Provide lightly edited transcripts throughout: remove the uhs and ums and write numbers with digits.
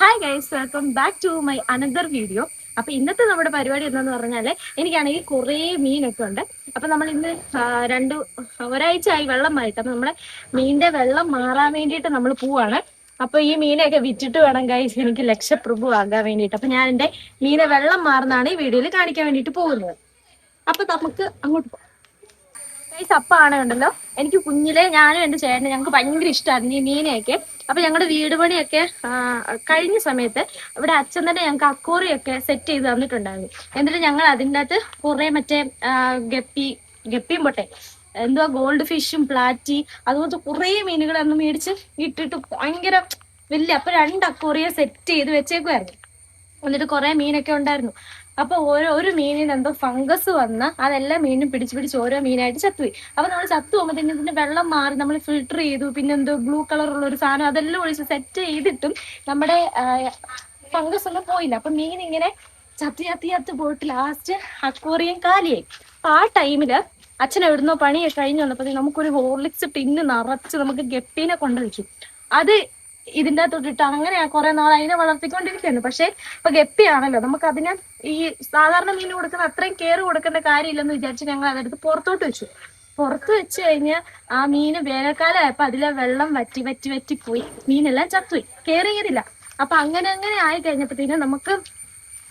Hi guys, welcome back to my another video. അപ്പൊ ഇന്നത്തെ നമ്മുടെ പരിപാടി എന്താന്ന് പറഞ്ഞാല് എനിക്കാണെങ്കിൽ കുറേ മീനൊക്കെ ഉണ്ട്. അപ്പൊ നമ്മൾ ഇന്ന് ഒരാഴ്ച ആയി വെള്ളം മാറിയിട്ട്. അപ്പൊ നമ്മളെ മീനിന്റെ വെള്ളം മാറാൻ വേണ്ടിയിട്ട് നമ്മൾ പോവാണ്. അപ്പൊ ഈ മീനൊക്കെ വിറ്റിട്ട് വേണം ഗൈസ് എനിക്ക് ലക്ഷപ്രഭു ആകാൻ വേണ്ടിയിട്ട്. അപ്പൊ ഞാൻ എന്റെ മീനെ വെള്ളം മാറുന്നതാണ് ഈ വീഡിയോയിൽ കാണിക്കാൻ വേണ്ടിയിട്ട് പോകുന്നത്. അപ്പൊ നമുക്ക് അങ്ങോട്ട് പോകാം. അപ്പാണ് ഉണ്ടല്ലോ, എനിക്ക് കുഞ്ഞിലെ ഞാനും എന്റെ ചേട്ടനും ഞങ്ങൾക്ക് ഭയങ്കര ഇഷ്ടമായിരുന്നു ഈ മീനെയൊക്കെ. അപ്പൊ ഞങ്ങളുടെ വീട് പണിയൊക്കെ കഴിഞ്ഞ സമയത്ത് ഇവിടെ അച്ഛൻ തന്നെ ഞങ്ങൾക്ക് അക്കോറിയൊക്കെ സെറ്റ് ചെയ്ത് തന്നിട്ടുണ്ടായിരുന്നു. എന്നിട്ട് ഞങ്ങൾ അതിൻ്റെ അകത്ത് കുറെ മറ്റേ ഗപ്പിയും പൊട്ടെ എന്തുവാ ഗോൾഡ് ഫിഷും പ്ലാറ്റി അതുപോലത്തെ കുറേ മീനുകൾ അന്ന് മേടിച്ച് ഇട്ടിട്ട് ഭയങ്കര വലിയ അപ്പൊ 2 അക്കോറിയ സെറ്റ് ചെയ്ത് വെച്ചേക്കുമായിരുന്നു. എന്നിട്ട് കുറെ മീനൊക്കെ ഉണ്ടായിരുന്നു. അപ്പൊ ഒരു മീനിന് എന്തോ ഫംഗസ് വന്ന് അതെല്ലാം മീനും പിടിച്ച് ഓരോ മീനായിട്ട് ചത്തുപോയി. അപ്പൊ നമ്മൾ ചത്തു പോകുമ്പോഴത്തേന് ഇതിന്റെ വെള്ളം മാറി നമ്മൾ ഫിൽട്ടർ ചെയ്തു. പിന്നെ എന്തോ ബ്ലൂ കളറുള്ള ഒരു സാധനം അതെല്ലാം ഒഴിച്ച് സെറ്റ് ചെയ്തിട്ടും നമ്മുടെ ഫംഗസ് ഒന്നും പോയില്ല. അപ്പൊ മീൻ ഇങ്ങനെ ചത്ത് പോയിട്ട് ലാസ്റ്റ് അക്വേറിയം കാലിയായി. അപ്പൊ ആ ടൈമില് അച്ഛൻ എവിടുന്നോ പണിയൊക്കെ കഴിഞ്ഞ് വന്നപ്പോ നമുക്കൊരു ഹോർലിക്സ് ടിന്ന് നിറച്ച് നമുക്ക് ഗപ്പീനെ കൊണ്ടുവച്ചു. അത് ഇതിൻ്റെ തൊട്ടിട്ട് അങ്ങനെ കുറെ നാൾ അതിനെ വളർത്തിക്കൊണ്ടിരിക്കുന്നു. പക്ഷെ ഇപ്പൊ ഗപ്പിയാണല്ലോ, നമുക്ക് അതിനെ ഈ സാധാരണ മീൻ കൊടുക്കുന്ന അത്രയും കെയർ കൊടുക്കേണ്ട കാര്യമില്ലെന്ന് വിചാരിച്ച് ഞങ്ങൾ അതെടുത്ത് പുറത്തോട്ട് വെച്ചു. പുറത്ത് വെച്ച് കഴിഞ്ഞ് ആ മീന് വേനൽക്കാലം ആയപ്പോ അതിലെ വെള്ളം വറ്റി പോയി. മീനെല്ലാം ചത്തുപോയി, കെയർ ചെയ്തില്ല. അപ്പൊ അങ്ങനെ ആയി കഴിഞ്ഞപ്പോഴത്തേനും നമുക്ക്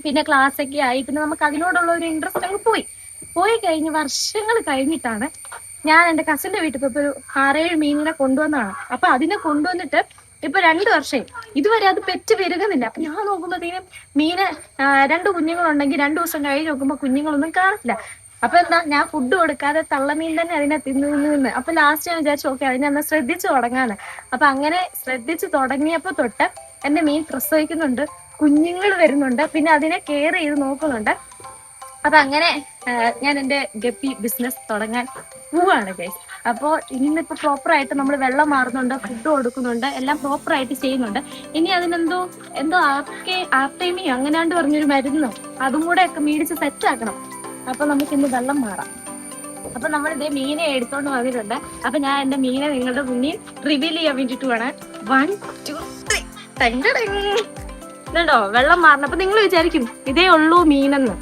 പിന്നെ ക്ലാസ് ഒക്കെ ആയി. പിന്നെ നമുക്ക് അതിനോടുള്ള ഒരു ഇൻട്രസ്റ്റ് അങ്ങ് പോയി കഴിഞ്ഞ് വർഷങ്ങൾ കഴിഞ്ഞിട്ടാണ് ഞാൻ എൻ്റെ കസിന്റെ വീട്ടിൽ പോയപ്പോ ഒരു 6-7 മീനിനെ കൊണ്ടുവന്നതാണ്. അപ്പൊ അതിനെ കൊണ്ടുവന്നിട്ട് ഇപ്പൊ 2 വർഷമായി ഇതുവരെ അത് പെറ്റ് പെരുകുന്നില്ല. അപ്പൊ ഞാൻ നോക്കുമ്പോഴത്തേനും മീന് 2 കുഞ്ഞുങ്ങളുണ്ടെങ്കിൽ 2 ദിവസം കഴിഞ്ഞ് നോക്കുമ്പോ കുഞ്ഞുങ്ങളൊന്നും കാണില്ല. അപ്പൊ എന്താ, ഞാൻ ഫുഡ് കൊടുക്കാതെ തള്ളമീൻ തന്നെ അതിനെ തിന്ന്. അപ്പൊ ലാസ്റ്റ് ഞാൻ വിചാരിച്ചു ഓക്കെ അതിനെ ഒന്ന് ശ്രദ്ധിച്ചു തുടങ്ങാന്ന്. അപ്പൊ അങ്ങനെ ശ്രദ്ധിച്ചു തുടങ്ങിയപ്പോ തൊട്ട് എന്റെ മീൻ പ്രസവിക്കുന്നുണ്ട്, കുഞ്ഞുങ്ങൾ വരുന്നുണ്ട്, പിന്നെ അതിനെ കെയർ ചെയ്ത് നോക്കുന്നുണ്ട്. അപ്പൊ അങ്ങനെ ഞാൻ എൻ്റെ ഗപ്പി ബിസിനസ് തുടങ്ങാൻ പോവാണ് ഗൈസ്. അപ്പോൾ ഇന്നിപ്പോ പ്രോപ്പറായിട്ട് നമ്മൾ വെള്ളം മാറുന്നുണ്ട്, ഫുഡ് കൊടുക്കുന്നുണ്ട്, എല്ലാം പ്രോപ്പറായിട്ട് ചെയ്യുന്നുണ്ട്. ഇനി അതിനെന്തോ ആർട്ടേമിയോ അങ്ങനെയാണ്ട് പറഞ്ഞൊരു മരുന്നോ അതും കൂടെ ഒക്കെ മേടിച്ച് സെറ്റ് ആക്കണം. അപ്പൊ നമുക്ക് ഇന്ന് വെള്ളം മാറാം. അപ്പൊ നമ്മൾ ഇതേ മീനെ എടുത്തോണ്ട് വന്നിട്ടുണ്ട്. അപ്പൊ ഞാൻ എന്റെ മീനെ നിങ്ങളുടെ മുന്നിൽ റിവീൽ ചെയ്യാൻ വേണ്ടിട്ട് വേണം. 1 2 3 ഇതുണ്ടോ വെള്ളം മാറണം. അപ്പൊ നിങ്ങൾ വിചാരിക്കും ഇതേ ഉള്ളൂ മീനെന്ന്.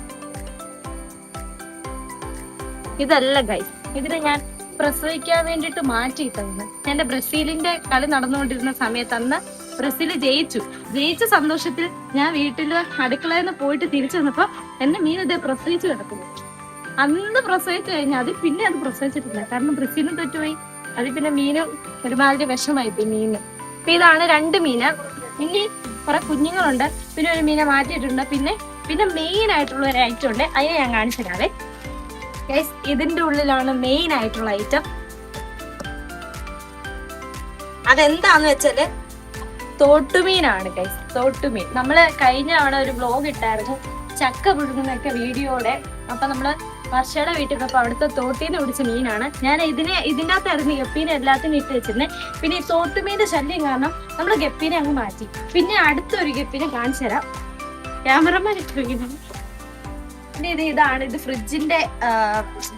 ഇതല്ല ഗൈസ്, ഇതിനെ ഞാൻ പ്രസവിക്കാൻ വേണ്ടിട്ട് മാറ്റിയിട്ടുണ്ട്. എന്റെ ബ്രസീലിന്റെ കളി നടന്നുകൊണ്ടിരുന്ന സമയത്ത് അന്ന് ബ്രസീൽ ജയിച്ച സന്തോഷത്തിൽ ഞാൻ വീട്ടില് അടുക്കളയിൽ നിന്ന് പോയിട്ട് തിരിച്ചു വന്നപ്പോ എന്റെ മീൻ ഇതേ പ്രസവിച്ചു കിടക്കുന്നു. അന്ന് പ്രസവിച്ചു കഴിഞ്ഞാൽ അത് പ്രസവിച്ചിട്ടില്ല, കാരണം ബ്രസീലിന് തെറ്റുപോയി. അത് പിന്നെ മീനും ഒരുമാതിരി വിഷമായിപ്പോയി മീന്. അപ്പൊ ഇതാണ് 2 മീന്. ഇനി കുറെ കുഞ്ഞുങ്ങളുണ്ട്, പിന്നെ ഒരു മീനെ മാറ്റിയിട്ടുണ്ട്. പിന്നെ മെയിൻ ആയിട്ടുള്ള ഒരു ഐറ്റം ഉണ്ട്, അതിനെ ഞാൻ കാണിച്ചു തരാവേ. ഗൈസ്, ഇതിന്റെ ഉള്ളിലാണ് മെയിൻ ആയിട്ടുള്ള ഐറ്റം. അതെന്താന്ന് വെച്ചാല് തോട്ടുമീനാണ് ഗൈസ്, തോട്ടുമീൻ. നമ്മള് കഴിഞ്ഞ അവിടെ ഒരു വ്ലോഗ് ഇട്ടായിരുന്നു ചക്ക പുഴുങ്ങുന്നൊക്കെ വീഡിയോടെ. അപ്പൊ നമ്മള് വർഷയുടെ വീട്ടിൽ പോയപ്പോ അവിടുത്തെ തോട്ടീന്ന് പിടിച്ച മീനാണ്. ഞാൻ ഇതിൻ്റെ അകത്തായിരുന്നു ഗപ്പീനെ എല്ലാത്തിനും ഇട്ട് വെച്ചിരുന്നത്. പിന്നെ ഈ തോട്ടുമീന്റെ ശല്യം കാരണം നമ്മള് ഗപ്പീനെ അങ്ങ് മാറ്റി. പിന്നെ അടുത്തൊരു ഗപ്പീനെ കാണിച്ചു തരാം, ക്യാമറമാൻ ഇട്ട് വയ്ക്കുന്നത്. പിന്നെ ഇതാണ് ഇത് ഫ്രിഡ്ജിന്റെ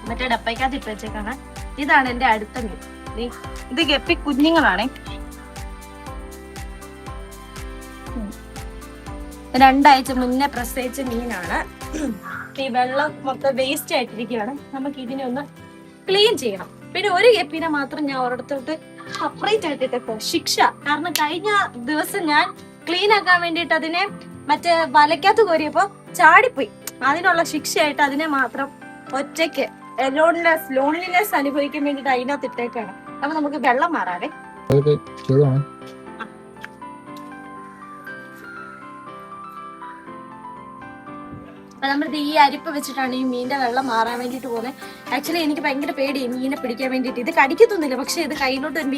മറ്റേ ഡപ്പയ്ക്കകത്ത് ഇട്ട് വെച്ചേക്കാണ്. ഇതാണ് എന്റെ അടുത്ത മീൻ. ഇത് ഗപ്പി കുഞ്ഞുങ്ങളാണ്. 2 ആഴ്ച മുന്നേ പ്രസവിച്ച മീനാണ്. ഈ വെള്ളം മൊത്തം വേസ്റ്റ് ആയിട്ടിരിക്കുകയാണ്. നമുക്ക് ഇതിനെ ഒന്ന് ക്ലീൻ ചെയ്യണം. പിന്നെ ഒരു ഗപ്പിനെ മാത്രം ഞാൻ ഒരിടത്തോട്ട് സെപ്പറേറ്റ് ആയിട്ടിട്ടപ്പോ ശിക്ഷ. കാരണം കഴിഞ്ഞ ദിവസം ഞാൻ ക്ലീൻ ആക്കാൻ വേണ്ടിയിട്ട് അതിനെ മറ്റേ വലയ്ക്കകത്ത് കോരിയപ്പോ ചാടിപ്പോയി. അതിനുള്ള ശിക്ഷയായിട്ട് അതിനെ മാത്രം ഒറ്റയ്ക്ക് ലോൺലിനെസ് അനുഭവിക്കാൻ വേണ്ടിട്ട് അതിനകത്ത് ഇട്ടേക്കാണ്. അപ്പൊ നമുക്ക് വെള്ളം മാറാവേ. അപ്പൊ നമ്മൾ ഈ അരിപ്പ് വെച്ചിട്ടാണ് ഈ മീനിന്റെ വെള്ളം മാറാൻ വേണ്ടിട്ട് പോകുന്നത്. ആക്ച്വലി എനിക്ക് ഭയങ്കര പേടിയായി മീനെ പിടിക്കാൻ വേണ്ടിട്ട്. ഇത് കടിക്കത്തൊന്നുമില്ല, പക്ഷെ ഇത് കയ്യിലോട്ട് വരുമ്പോ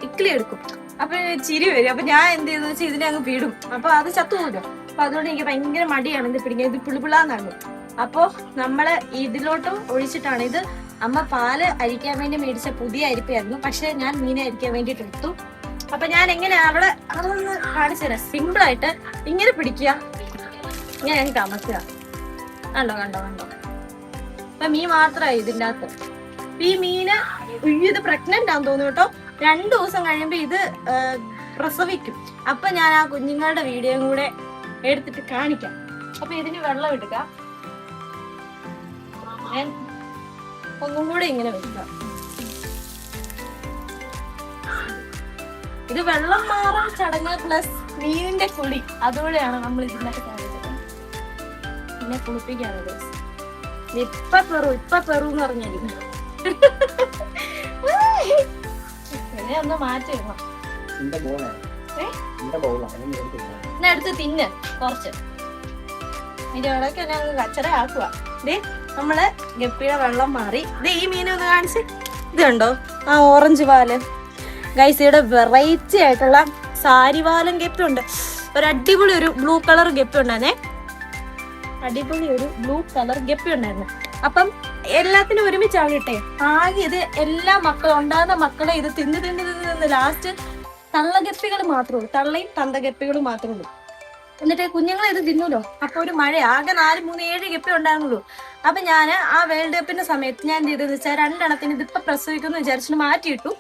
ഇക്കിളി എടുക്കും. അപ്പൊ ചിരി വരും. അപ്പൊ ഞാൻ എന്ത് ചെയ്തെന്ന് വെച്ചാൽ ഇതിനെ അങ്ങ് പിടും. അപ്പൊ അത് ചത്തുപോകുമല്ലോ. അപ്പൊ അതുകൊണ്ട് എനിക്ക് ഭയങ്കര മടിയാണ് ഇത് പിടിക്കാൻ. ഇത് പിളിപിളാന്നാണ്. അപ്പൊ നമ്മള് ഇതിലോട്ടും ഒഴിച്ചിട്ടാണ്. ഇത് അമ്മ പാല് അരിക്കാൻ വേണ്ടി മേടിച്ച പുതിയ അരിപ്പായിരുന്നു, പക്ഷെ ഞാൻ മീനെ അരിക്കാൻ വേണ്ടിട്ട് എടുത്തു. അപ്പൊ ഞാൻ എങ്ങനെ അവിടെ അതൊന്ന് കാണിച്ചു തരാം. സിമ്പിൾ ആയിട്ട് ഇങ്ങനെ പിടിക്കുക, ഇങ്ങനെ ഞങ്ങൾക്ക് അമർത്തുക. കണ്ടോ. അപ്പൊ മീൻ മാത്രമായി ഇതിൻ്റെ അകത്ത്. ഈ മീന് ഇത് പ്രഗ്നന്റ് ആണെന്ന് തോന്നുന്നു കേട്ടോ. 2 ദിവസം കഴിയുമ്പോ ഇത് പ്രസവിക്കും. അപ്പൊ ഞാൻ ആ കുഞ്ഞുങ്ങളുടെ വീഡിയോയും കൂടെ എടുത്തിട്ട് കാണിക്കാം. അപ്പൊ ഇതിന് വെള്ളം എടുക്കാം. ഞാൻ ഒന്നും കൂടെ ഇങ്ങനെ വെക്കാം. ഇത് വെള്ളം മാറാൻ ചടങ്ങ് പ്ലസ് മീനിന്റെ കുളി, അതുകൂടെയാണ് നമ്മൾ ഇതിനൊക്കെ കാണിച്ചത്. പിന്നെ കുളിപ്പിക്കാണ്. ഇപ്പൊ പെറു എന്ന് പറഞ്ഞിരുന്നു. പിന്നെ ഒന്ന് മാറ്റിടണം. പിന്നെ അടുത്ത് തിന്ന് കുറച്ച്. ഇതിന്റെ ഇടയ്ക്ക് തന്നെ അങ്ങ് കച്ചറ ആക്കുക. ഇതേ നമ്മള് ഗപ്പിയുടെ വെള്ളം മാറി. ഇത് ഈ മീനെ ഒന്ന് കാണിച്ച്. ഇത് കണ്ടോ ആ ഓറഞ്ച് പാല്. ഗൈസ് ഇവിടെ വെറൈറ്റി ആയിട്ടുള്ള സാരിവാലൻ ഗപ്പി ഉണ്ട്. ഒരു അടിപൊളി ഒരു ബ്ലൂ കളർ ഗപ്പി ഉണ്ടായിരുന്നേ. അടിപൊളി ഒരു ബ്ലൂ കളർ ഗപ്പി ഉണ്ടായിരുന്നു. അപ്പം എല്ലാത്തിനും ഒരുമിച്ചാകട്ടെ. ആകെ ഇത് എല്ലാ മക്കളും ഉണ്ടാകുന്ന മക്കളെ ഇത് തിന്ന് തിന്ന് തിന്ന് തിന്ന് ലാസ്റ്റ് തള്ളഗപ്പികൾ മാത്രമേ ഉള്ളൂ. തള്ളയും തന്തഗപ്പികളും മാത്രമേ ഉള്ളൂ. എന്നിട്ട് കുഞ്ഞുങ്ങളെ ഇത് തിന്നൂലോ. അപ്പൊ ഒരു മഴ ആകെ 4, 3, 7 ഗപ്പി ഉണ്ടായിരുന്നുള്ളൂ. അപ്പൊ ഞാൻ ആ വേൾഡ് കപ്പിന്റെ സമയത്ത് ഞാൻ എന്ത് ചെയ്തെന്ന് വെച്ചാൽ 2 എണ്ണത്തിന് ഇതിപ്പൊ പ്രസവിക്കുന്നു വിചാരിച്ചിട്ട് മാറ്റിയിട്ടു.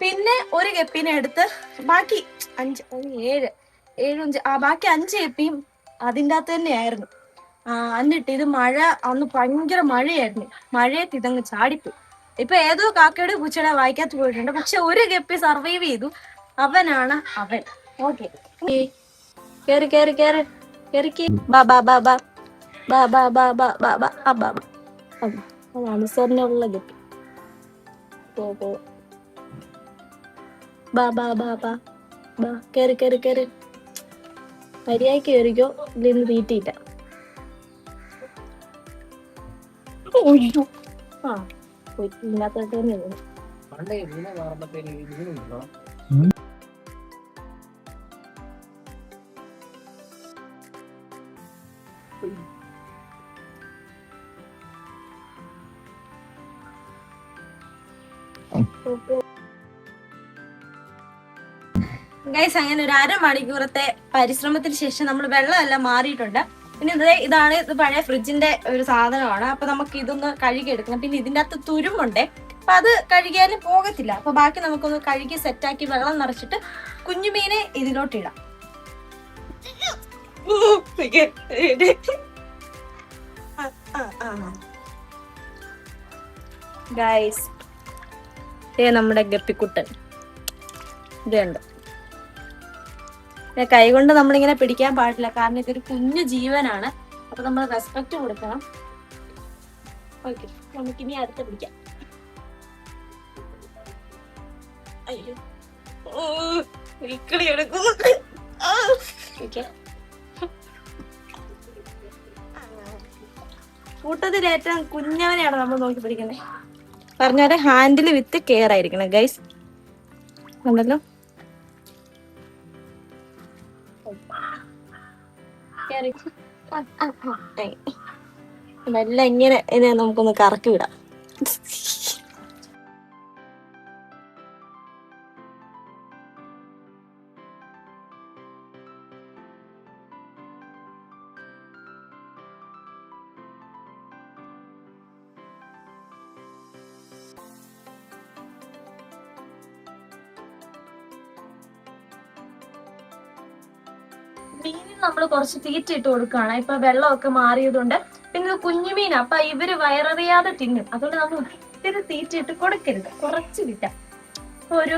പിന്നെ ഒരു ഗപ്പിനെ എടുത്ത് ബാക്കി 5, 7, 5 ബാക്കി 5 ഗപ്പിയും അതിൻ്റെ അകത്ത് തന്നെയായിരുന്നു. എന്നിട്ട് ഇത് മഴ അന്ന് ഭയങ്കര മഴയായിരുന്നു. മഴയത്ത് ഇതങ്ങ് ചാടിപ്പോയി. ഇപ്പൊ ഏതോ കാക്കയുടെ പൂച്ചയുടെ വായിക്കാത്ത പോയിട്ടുണ്ട്. പക്ഷെ ഒരു ഗപ്പി സർവൈവ് ചെയ്തു. അവനാണ് അവൻ. ഓക്കെ കേറി കേറി കേറി കേറിക്ക്. അനുസരണയുള്ള ഗപ്പി. കേറി കേറി കേറി മര്യാദക്ക് കേറിക്കോ. ഇതിന്ന് തീറ്റിയില്ല. ഇതിനകത്തോട്ട് തന്നെ ഗൈസ്. അങ്ങനെ ഒരു 1/2 മണിക്കൂറത്തെ പരിശ്രമത്തിന് ശേഷം നമ്മൾ വെള്ളമെല്ലാം മാറിയിട്ടുണ്ട്. പിന്നെ ഇതാണ് ഇത് പഴയ ഫ്രിഡ്ജിന്റെ ഒരു സാധനമാണ്. അപ്പൊ നമുക്ക് ഇതൊന്ന് കഴുകിയെടുക്കണം. പിന്നെ ഇതിന്റെ അകത്ത് തുരുമ്പുണ്ടേ. അപ്പൊ അത് കഴുകിയാലും പോകത്തില്ല. അപ്പൊ ബാക്കി നമുക്കൊന്ന് കഴുകി സെറ്റാക്കി വെള്ളം നിറച്ചിട്ട് കുഞ്ഞുമീനെ ഇതിലോട്ടിടാം. ഗൈസ് നമ്മുടെ ഗപ്പിക്കുട്ടൻ ഇതുണ്ട്. കൈ കൊണ്ട് നമ്മളിങ്ങനെ പിടിക്കാൻ പാടില്ല, കാരണം ഇതൊരു കുഞ്ഞു ജീവനാണ്. അപ്പൊ നമ്മൾ റെസ്പെക്ട് കൊടുക്കണം. ഓക്കെ, നമുക്കിനി അടുത്ത് പിടിക്കാം. അയ്യോ എടുക്കുന്നു. കൂട്ടത്തിൽ ഏറ്റവും കുഞ്ഞവനെയാണ് നമ്മൾ നോക്കി പിടിക്കുന്നത്. പറഞ്ഞാല് ഹാൻഡിൽ വിത്ത് കെയർ ആയിരിക്കണം ഗൈസ്. ഉണ്ടല്ലോ മെല്ലെ ഇങ്ങനെ ഇതിനെ നമുക്കൊന്ന് കറക്കി വിടാം. മീനിന് നമ്മൾ കുറച്ച് തീറ്റ ഇട്ട് കൊടുക്കുകയാണ്. ഇപ്പൊ വെള്ളമൊക്കെ മാറിയതുകൊണ്ട്. പിന്നെ ഇത് കുഞ്ഞുമീൻ, അപ്പൊ ഇവര് വയററിയാതെ തിന്നും. അതുകൊണ്ട് നമ്മൾ ഒത്തിരി തീറ്റ ഇട്ട് കൊടുക്കരുത്, കുറച്ച് തീറ്റ. ഒരു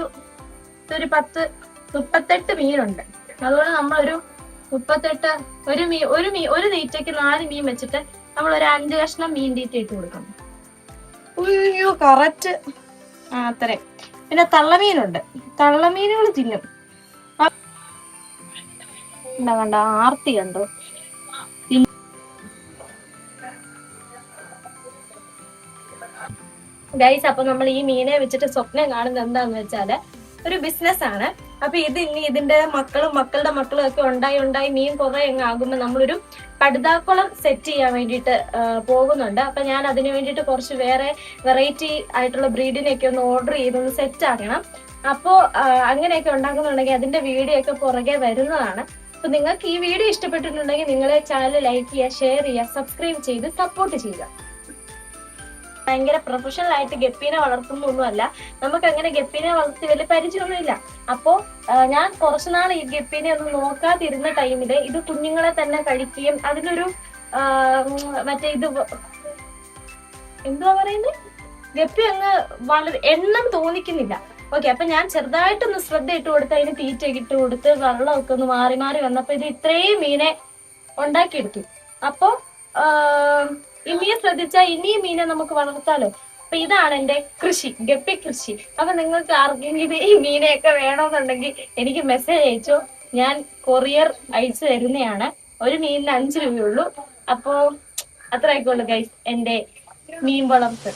38 മീനുണ്ട്. അതുകൊണ്ട് നമ്മളൊരു 38 ഒരു തീറ്റയ്ക്ക് 4 മീൻ വെച്ചിട്ട് നമ്മൾ ഒരു 5 കഷ്ണം മീൻ തീറ്റ ഇട്ട് കൊടുക്കണം. അയ്യോ കറക്റ്റ് അത്രേ. പിന്നെ തള്ളമീനുണ്ട്. തള്ളമീനുകൾ തിന്നും. കണ്ട ആർത്തി കണ്ടോ. ഗൈസ്, അപ്പൊ നമ്മൾ ഈ മീനെ വെച്ചിട്ട് സ്വപ്നം കാണുന്നത് എന്താന്ന് വെച്ചാല് ഒരു ബിസിനസ് ആണ്. അപ്പൊ ഇത് ഇനി ഇതിന്റെ മക്കളുടെ മക്കളും ഒക്കെ ഉണ്ടായി മീൻ കുറെ അങ്ങ് ആകുമ്പോ നമ്മളൊരു പടുതാക്കുളം സെറ്റ് ചെയ്യാൻ വേണ്ടിയിട്ട് പോകുന്നുണ്ട്. അപ്പൊ ഞാൻ അതിനു വേണ്ടിയിട്ട് കുറച്ച് വേറെ വെറൈറ്റി ആയിട്ടുള്ള ബ്രീഡിനെയൊക്കെ ഒന്ന് ഓർഡർ ചെയ്തൊന്ന് സെറ്റ് ആക്കണം. അപ്പോ അങ്ങനെയൊക്കെ ഉണ്ടാക്കുന്നുണ്ടെങ്കിൽ അതിന്റെ വീഡിയോ ഒക്കെ പുറകെ വരുന്നതാണ്. അപ്പൊ നിങ്ങൾക്ക് ഈ വീഡിയോ ഇഷ്ടപ്പെട്ടിട്ടുണ്ടെങ്കിൽ നിങ്ങളെ ചാനൽ ലൈക്ക് ചെയ്യുക, ഷെയർ ചെയ്യുക, സബ്സ്ക്രൈബ് ചെയ്ത് സപ്പോർട്ട് ചെയ്യുക. ഭയങ്കര പ്രൊഫഷണൽ ആയിട്ട് ഗപ്പീനെ വളർത്തുന്നൊന്നുമല്ല. നമുക്ക് അങ്ങനെ ഗപ്പീനെ വളർത്തി വലിയ പരിചയമൊന്നുമില്ല. അപ്പോ ഞാൻ കുറച്ചുനാൾ ഈ ഗപ്പീനെ ഒന്നും നോക്കാതിരുന്ന ടൈമില് ഇത് കുഞ്ഞുങ്ങളെ തന്നെ കഴിക്കുകയും അതിനൊരു മറ്റേ ഇത് എന്തുവാ പറയുന്നത്, ഗപ്പി അങ്ങ് വളരെ എണ്ണം തോന്നിക്കുന്നില്ല. ഓക്കെ, അപ്പൊ ഞാൻ ചെറുതായിട്ടൊന്ന് ശ്രദ്ധ ഇട്ട് കൊടുത്ത് അതിന് തീറ്റ ഇട്ട് കൊടുത്ത് വെള്ളമൊക്കെ ഒന്ന് മാറി മാറി വന്നപ്പോ ഇത് ഇത്രയും മീനെ ഉണ്ടാക്കിയെടുത്തു. അപ്പൊ ഈ മീൻ ശ്രദ്ധിച്ചാൽ ഇനിയും മീനെ നമുക്ക് വളർത്താലോ. അപ്പൊ ഇതാണ് എന്റെ കൃഷി, ഗപ്പി കൃഷി. അപ്പൊ നിങ്ങൾക്ക് ആർക്കെങ്കിലും ഈ മീനെയൊക്കെ വേണമെന്നുണ്ടെങ്കിൽ എനിക്ക് മെസ്സേജ് അയച്ചോ, ഞാൻ കൊറിയർ അയച്ചു തരുന്നതാണ്. ഒരു മീനിന് 5 രൂപയുള്ളൂ. അപ്പോ അത്ര ആയിക്കോളൂ ഗൈസ് എന്റെ മീൻ വളർത്ത്.